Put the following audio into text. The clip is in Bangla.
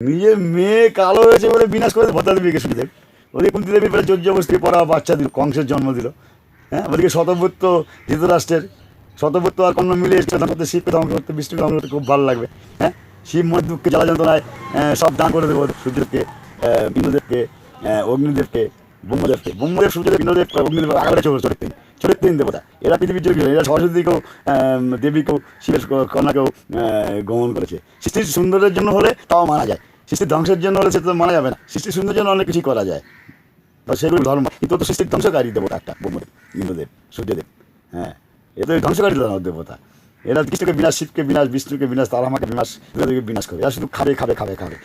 নিজের মেয়ে কালো হয়েছে বলে বিনাশ করে ভদ্রা দেবীকে সূর্যদেব। ওদিকে কুন্তি দেবীর পরে জোর জবরদস্তি পড়া বাচ্চা দিল, কংসের জন্ম দিল। হ্যাঁ, ওদিকে শতপুত্র ধৃতরাষ্ট্রের, শতপুত্র আর কর্ণ মিলে এসে ধ্বংস করতে, শিবকে ধ্বংস করতে, বিষ্ণুকে ধ্বংস করতে খুব ভালো লাগবে। হ্যাঁ, শিব মধ্যুককে জ্বালা যন্ত্রণায় সব দান করে দেবো, সূর্যদেবকে, বিন্দুদেবকে, অগ্নিদেবকে, ব্রহ্মদেবকে। ব্রহ্মদেব, সূর্যদেব, ইন্দ্রদেব, অগ্নিদেব আগারে চরিত্র তিন দেবতা। এরা পৃথিবীর যোগী, এরা সরস্বতীকেও, দেবীকেও, শিবের কন্যাকেও গ্রহণ করেছে। সৃষ্টির সুন্দরের জন্য হলে তাও মানা যায়, সৃষ্টির ধ্বংসের জন্য হলে সেটা তো মানা যাবে না। সৃষ্টির সুন্দরের জন্য অনেক কিছুই করা যায়, বা সেগুলো ধর্ম। কিন্তু তো সৃষ্টির ধ্বংসকারী দেবতা একটা, ব্রহ্মদেব, ইন্দ্রদেব, সূর্যদেব। হ্যাঁ, এ তো ধ্বংসকারী দেবতা। এরা কৃষ্ণকে বিনাশ, শিবকে বিনাশ, বিষ্ণুকে বিনাশ, তারা আমাকে বিনাশ, বিনাশ করে। এরা শুধু খাবে খাবে খাবে খাবে।